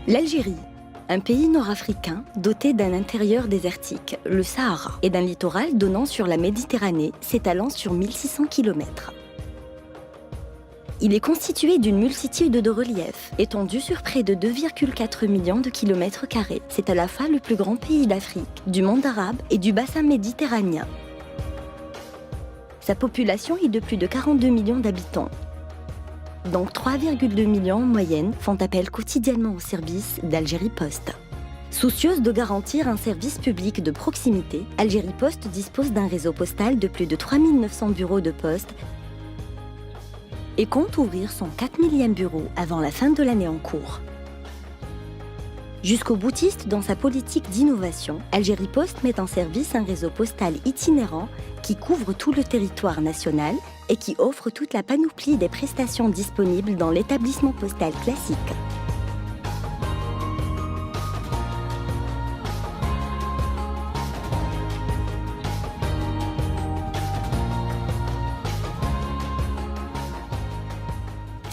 L'Algérie, un pays nord-africain doté d'un intérieur désertique, le Sahara, et d'un littoral donnant sur la Méditerranée, s'étalant sur 1600 km. Il est constitué d'une multitude de reliefs, étendu sur près de 2,4 millions de kilomètres carrés. C'est à la fois le plus grand pays d'Afrique, du monde arabe et du bassin méditerranéen. Sa population est de plus de 42 millions d'habitants. Donc 3,2 millions en moyenne font appel quotidiennement au service d'Algérie Post. Soucieuse de garantir un service public de proximité, Algérie Post dispose d'un réseau postal de plus de 3900 bureaux de poste et compte ouvrir son 4000e bureau avant la fin de l'année en cours. Jusqu'au boutiste dans sa politique d'innovation, Algérie Post met en service un réseau postal itinérant qui couvre tout le territoire national et qui offre toute la panoplie des prestations disponibles dans l'établissement postal classique.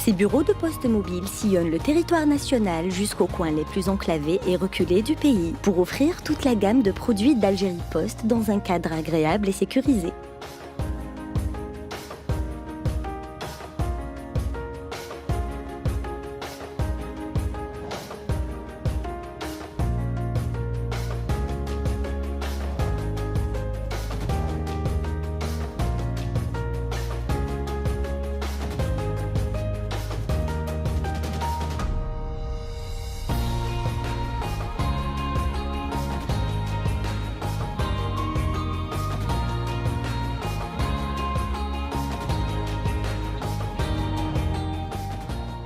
Ces bureaux de poste mobile sillonnent le territoire national jusqu'aux coins les plus enclavés et reculés du pays pour offrir toute la gamme de produits d'Algérie Post dans un cadre agréable et sécurisé.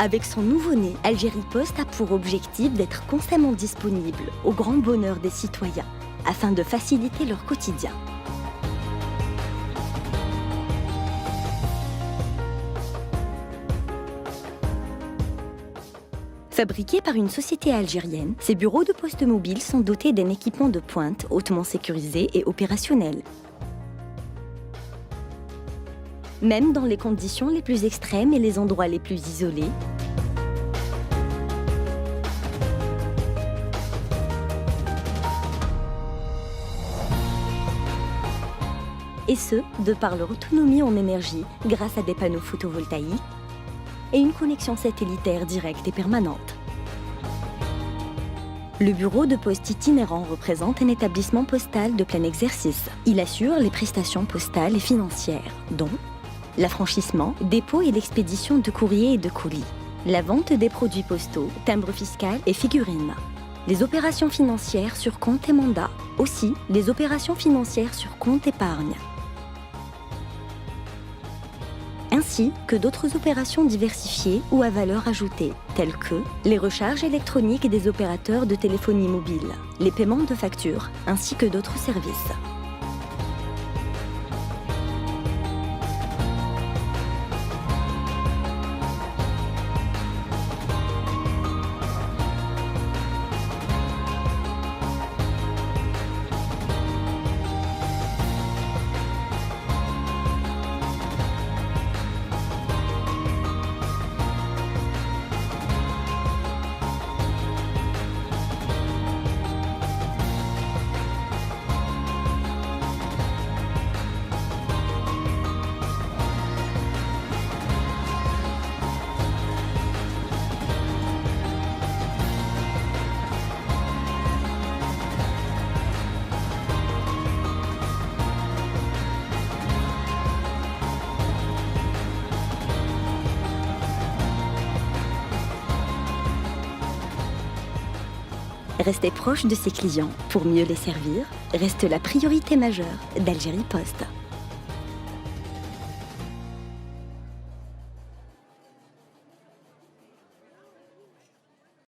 Avec son nouveau-né, Algérie Post a pour objectif d'être constamment disponible au grand bonheur des citoyens, afin de faciliter leur quotidien. Fabriqués par une société algérienne, ces bureaux de poste mobile sont dotés d'un équipement de pointe hautement sécurisé et opérationnel. Même dans les conditions les plus extrêmes et les endroits les plus isolés, et ce, de par leur autonomie en énergie grâce à des panneaux photovoltaïques et une connexion satellitaire directe et permanente. Le bureau de poste itinérant représente un établissement postal de plein exercice. Il assure les prestations postales et financières, dont l'affranchissement, dépôt et l'expédition de courriers et de colis, la vente des produits postaux, timbres fiscaux et figurines, les opérations financières sur compte et mandat, aussi les opérations financières sur compte épargne, ainsi que d'autres opérations diversifiées ou à valeur ajoutée, telles que les recharges électroniques des opérateurs de téléphonie mobile, les paiements de factures, ainsi que d'autres services. Rester proche de ses clients pour mieux les servir reste la priorité majeure d'Algérie Post.